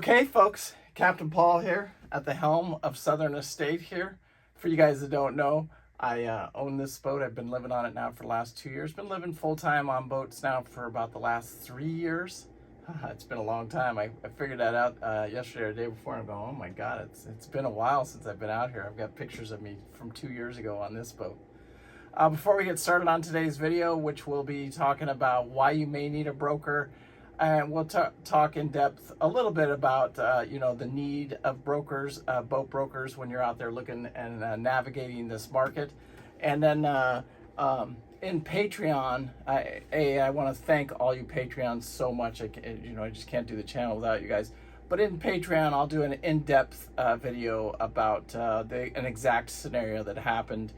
Okay, folks, Captain Paul here at the helm of Southern Estate here. For you guys that don't know, I own this boat. I've been living on it now for the last 2 years. Been living full-time on boats now for about the last 3 years. It's been a long time. I figured that out yesterday or the day before. I'm going, oh my God, it's been a while since I've been out here. I've got pictures of me from 2 years ago on this boat. Before we get started on today's video, which we'll be talking about why you may need a broker, and we'll talk in depth a little bit about the need of brokers, boat brokers, when you're out there looking and navigating this market. And then in Patreon, I want to thank all you Patreons so much. I just can't do the channel without you guys. But in Patreon, I'll do an in-depth video about an exact scenario that happened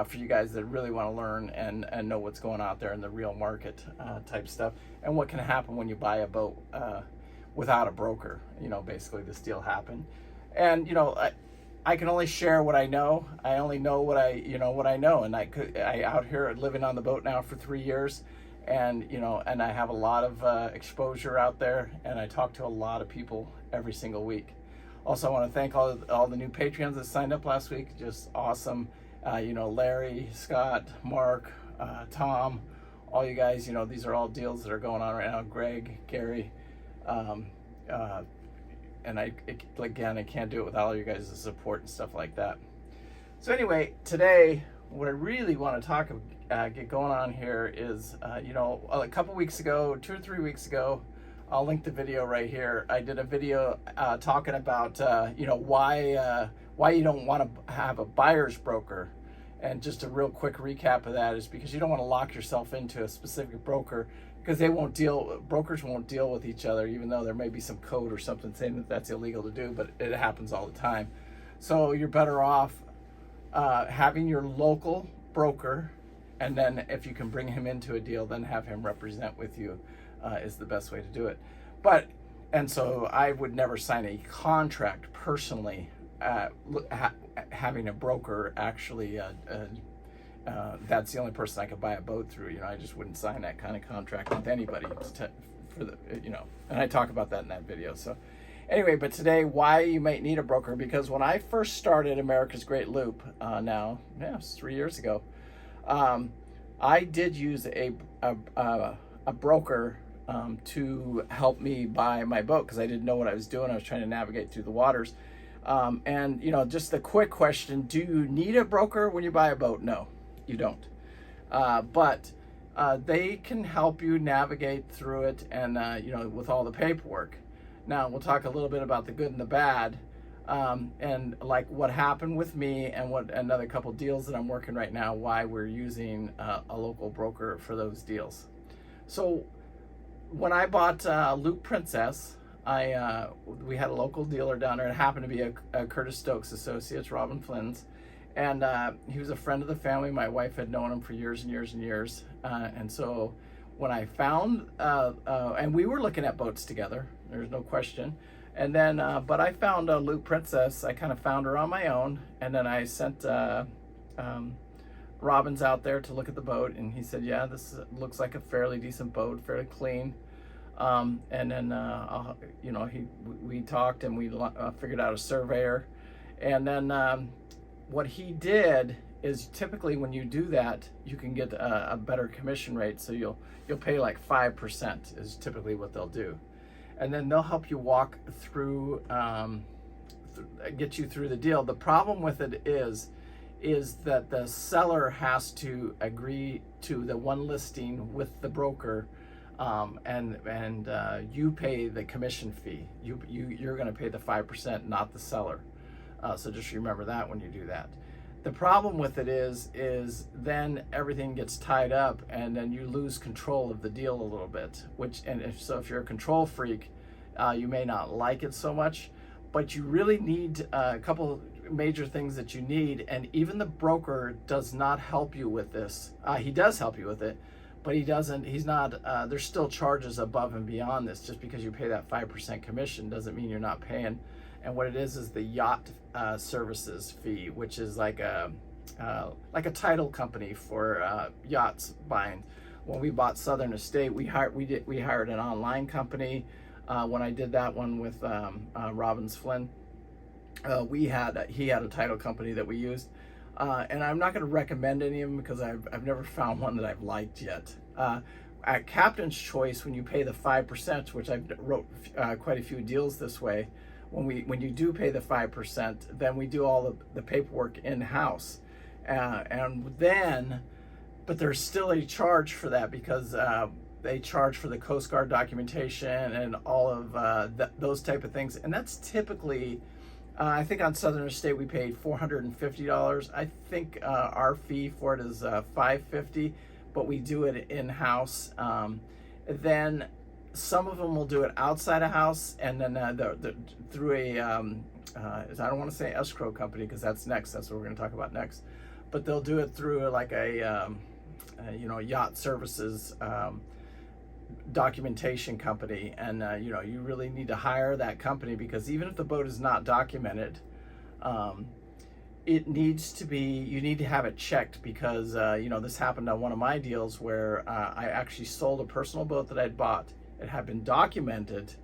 for you guys that really want to learn and know what's going on out there in the real market type stuff, and what can happen when you buy a boat without a broker. Basically this deal happened, and I can only share what I know. I only know what I know, and I out here living on the boat now for 3 years, and and I have a lot of exposure out there, and I talk to a lot of people every single week. Also, I want to thank all the new Patreons that signed up last week. Just awesome. Larry, Scott, Mark, Tom, all you guys, these are all deals that are going on right now. Greg, Gary, and I can't do it without all you guys' support and stuff like that. So anyway, today, what I really want to get going on here is, a couple weeks ago, 2 or 3 weeks ago, I'll link the video right here. I did a video talking about, why you don't want to have a buyer's broker. And just a real quick recap of that is because you don't want to lock yourself into a specific broker, because brokers won't deal with each other, even though there may be some code or something saying that that's illegal to do, but it happens all the time. So you're better off having your local broker, and then if you can bring him into a deal, then have him represent with you is the best way to do it. And so I would never sign a contract personally having a broker. Actually, that's the only person I could buy a boat through. I just wouldn't sign that kind of contract with anybody and I talk about that in that video. So anyway, but today, why you might need a broker, because when I first started America's Great Loop, it's 3 years ago, I did use a broker to help me buy my boat, because I didn't know what I was doing. I was trying to navigate through the waters. And just a quick question, do you need a broker when you buy a boat? No, you don't. But they can help you navigate through it, and with all the paperwork. Now we'll talk a little bit about the good and the bad, and like what happened with me, and what another couple deals that I'm working right now, why we're using a local broker for those deals. So when I bought Loop Princess, we had a local dealer down there. It happened to be a Curtis Stokes Associates, Robin Flynn's, and he was a friend of the family. My wife had known him for years and years and years, and so when I found, and we were looking at boats together, there's no question, and then, but I found Loop Princess. I kind of found her on my own, and then I sent Robbins out there to look at the boat, and he said, yeah, this looks like a fairly decent boat, fairly clean. And then, we talked, and we figured out a surveyor. And then what he did is, typically when you do that, you can get a better commission rate. So you'll pay like 5% is typically what they'll do. And then they'll help you walk through, get you through the deal. The problem with it is that the seller has to agree to the one listing with the broker. And you pay the commission fee. You're going to pay the 5%, not the seller. So just remember that when you do that. The problem with it is then everything gets tied up, and then you lose control of the deal a little bit. If you're a control freak, you may not like it so much. But you really need a couple major things that you need, and even the broker does not help you with this. He does help you with it, but he's not, there's still charges above and beyond this. Just because you pay that 5% commission doesn't mean you're not paying. And what it is the Yacht Services fee, which is like a title company for yachts buying. When we bought Southern Estate, we hired an online company. When I did that one with Robbins Flynn, he had a title company that we used. And I'm not going to recommend any of them because I've never found one that I've liked yet. At Captain's Choice, when you pay the 5%, which I've wrote quite a few deals this way, when you do pay the 5%, then we do all the paperwork in-house. But there's still a charge for that because they charge for the Coast Guard documentation and all of those type of things. And that's typically, I think on Southern Estate we paid $450. I think our fee for it is $550, but we do it in-house. Then some of them will do it outside a house, and then through a, I don't want to say escrow company because that's next. That's what we're going to talk about next. But they'll do it through like a Yacht Services documentation company, and you really need to hire that company because even if the boat is not documented, it needs to be, you need to have it checked because this happened on one of my deals where I actually sold a personal boat that I'd bought. It had been documented.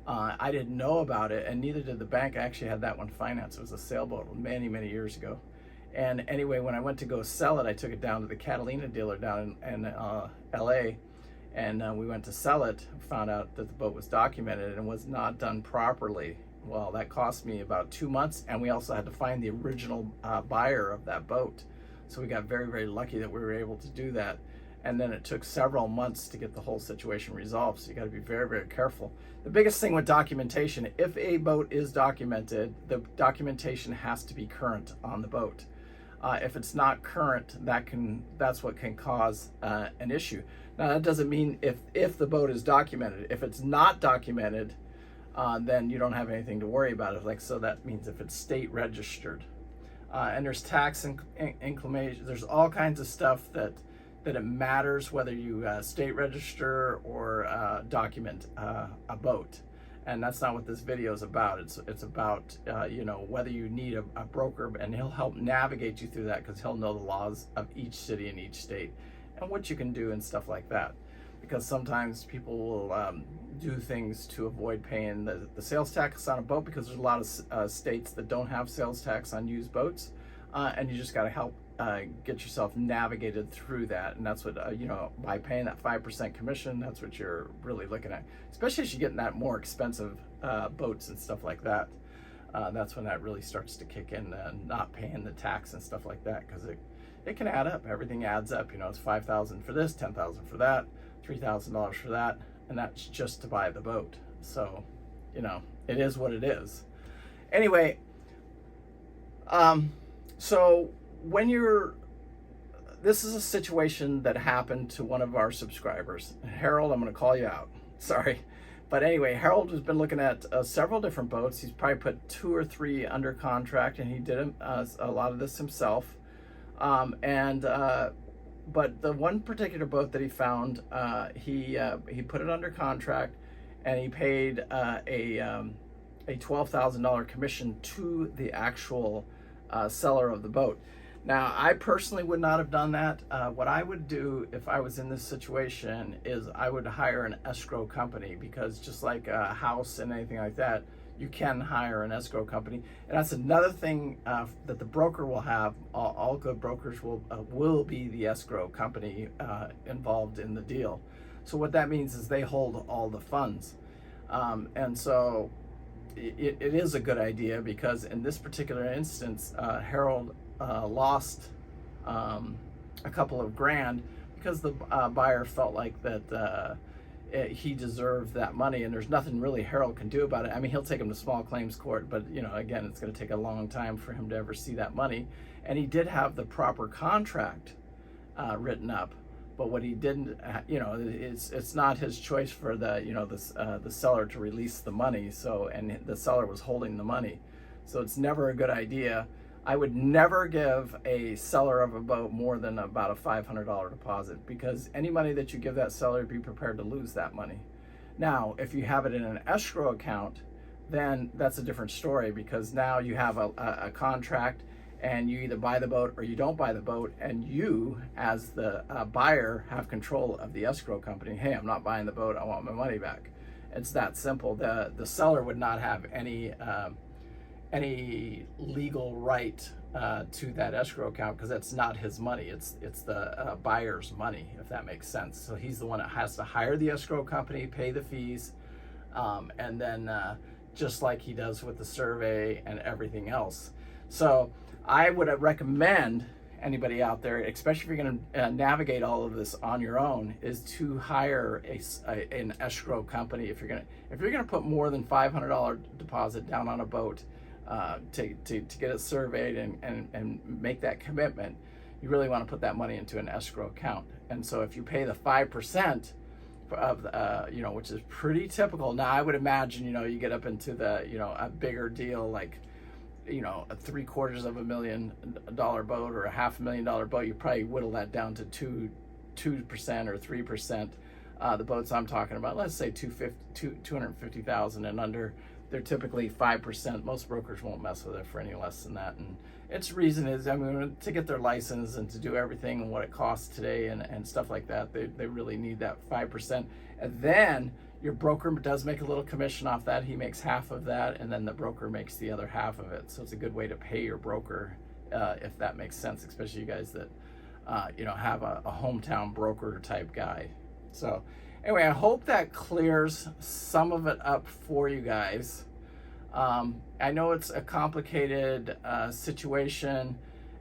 I didn't know about it, and neither did the bank. I actually had that one financed. It was a sailboat many years ago. And anyway, when I went to go sell it, I took it down to the Catalina dealer down in LA, and we went to sell it, found out that the boat was documented and was not done properly. Well, that cost me about 2 months, and we also had to find the original buyer of that boat. So we got very lucky that we were able to do that. And then it took several months to get the whole situation resolved. So you got to be very careful. The biggest thing with documentation, if a boat is documented, the documentation has to be current on the boat. If it's not current, that's what can cause an issue. Now that doesn't mean if the boat is documented. If it's not documented, then you don't have anything to worry about it. So that means if it's state registered, and there's tax inclination. There's all kinds of stuff that it matters whether you state register or document a boat. And that's not what this video is about. It's about whether you need a broker, and he'll help navigate you through that because he'll know the laws of each city and each state and what you can do and stuff like that. Because sometimes people will do things to avoid paying the sales tax on a boat because there's a lot of states that don't have sales tax on used boats, and you just got to help get yourself navigated through that. And that's what by paying that 5% commission, that's what you're really looking at, especially as you get in that more expensive boats and stuff like that. That's when that really starts to kick in, not paying the tax and stuff like that, because it can add up. Everything adds up. It's $5,000 for this, $10,000 for that, $3,000 for that, and that's just to buy the boat. So it is what it is. Anyway, so this is a situation that happened to one of our subscribers. Harold, I'm going to call you out. Sorry. But anyway, Harold has been looking at several different boats. He's probably put 2 or 3 under contract, and he did a lot of this himself. But the one particular boat that he found, he put it under contract, and he paid a $12,000 commission to the actual seller of the boat. Now, I personally would not have done that. What I would do if I was in this situation is I would hire an escrow company, because just like a house and anything like that, you can hire an escrow company. And that's another thing that the broker will have. All good brokers will be the escrow company involved in the deal. So what that means is they hold all the funds. And so it is a good idea, because in this particular instance, Harold lost a couple of grand because the buyer felt like that he deserved that money, and there's nothing really Harold can do about it. I mean, he'll take him to small claims court, but again, it's going to take a long time for him to ever see that money. And he did have the proper contract written up, but what he didn't, it's not his choice for the seller to release the money. So, and the seller was holding the money, so it's never a good idea. I would never give a seller of a boat more than about a $500 deposit, because any money that you give that seller, be prepared to lose that money. Now, if you have it in an escrow account, then that's a different story, because now you have a contract, and you either buy the boat or you don't buy the boat, and you, as the buyer, have control of the escrow company. Hey, I'm not buying the boat, I want my money back. It's that simple. The seller would not have any legal right to that escrow account, because that's not his money. It's the buyer's money, if that makes sense. So he's the one that has to hire the escrow company, pay the fees, and then just like he does with the survey and everything else. So I would recommend anybody out there, especially if you're going to navigate all of this on your own, is to hire an escrow company. If you're going to put more than $500 deposit down on a boat to get it surveyed and make that commitment, you really want to put that money into an escrow account. And so if you pay the 5% of which is pretty typical. Now I would imagine, you get up into the, a bigger deal, like, a $750,000 boat or a $500,000 boat, you probably whittle that down to 2% or 3%. The boats I'm talking about, let's say 250,000 and under, they're typically 5%. Most brokers won't mess with it for any less than that. And its reason is, to get their license and to do everything and what it costs today and stuff like that, they really need that 5%. And then your broker does make a little commission off that. He makes half of that, and then the broker makes the other half of it. So it's a good way to pay your broker, if that makes sense, especially you guys that have a hometown broker type guy. So anyway, I hope that clears some of it up for you guys. I know it's a complicated situation,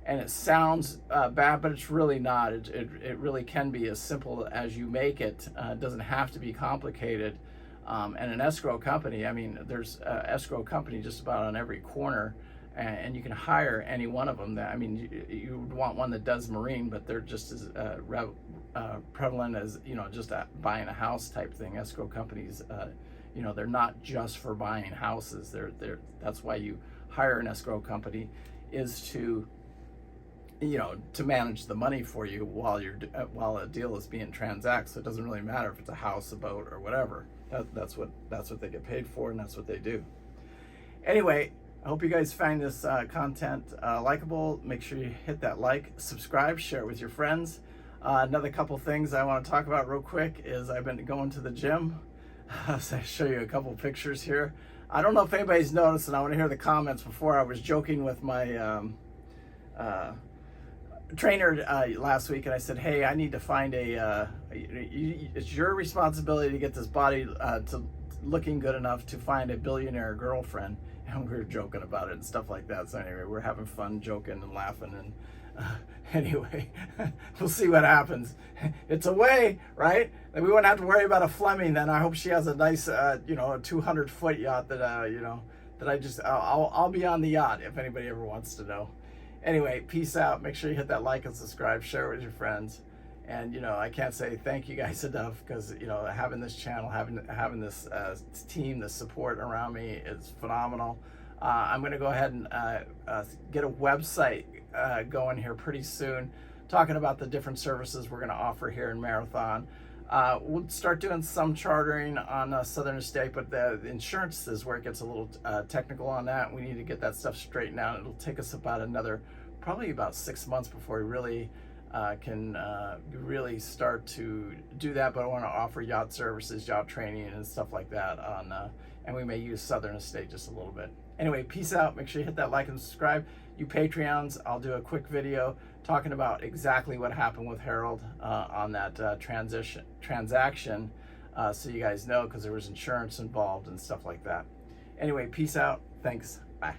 and it sounds bad, but it's really not. It really can be as simple as you make it. It doesn't have to be complicated. And an escrow company, there's an escrow company just about on every corner, and you can hire any one of them. You would want one that does marine, but they're just as prevalent as, just buying a house type thing. Escrow companies, they're not just for buying houses. That's why you hire an escrow company, is to manage the money for you while a deal is being transacted. So it doesn't really matter if it's a house, a boat, or whatever. That's what they get paid for, and that's what they do. Anyway, I hope you guys find this content likable. Make sure you hit that like, subscribe, share it with your friends. Another couple things I want to talk about real quick is I've been going to the gym. So I'll show you a couple pictures here. I don't know if anybody's noticed, and I want to hear the comments. Before, I was joking with my trainer last week, and I said, hey, I need to find it's your responsibility to get this body to looking good enough to find a billionaire girlfriend. And we were joking about it and stuff like that. So anyway, we're having fun joking and laughing, and anyway, we'll see what happens. It's a way, right? And we won't have to worry about a Fleming then. I hope she has a nice, a 200-foot yacht that, I'll be on the yacht if anybody ever wants to know. Anyway, peace out. Make sure you hit that like and subscribe, share it with your friends. And, I can't say thank you guys enough, because, having this channel, having this team, the support around me is phenomenal. I'm going to go ahead and get a website going here pretty soon, talking about the different services we're going to offer here in Marathon. We'll start doing some chartering on Southern Estate, but the insurance is where it gets a little technical on that. We need to get that stuff straightened out. It'll take us probably about 6 months before we really can really start to do that. But I want to offer yacht services, yacht training, and stuff like that and we may use Southern Estate just a little bit. Anyway, peace out. Make sure you hit that like and subscribe. You Patreons, I'll do a quick video talking about exactly what happened with Harold on that transaction, so you guys know, because there was insurance involved and stuff like that. Anyway, peace out. Thanks. Bye.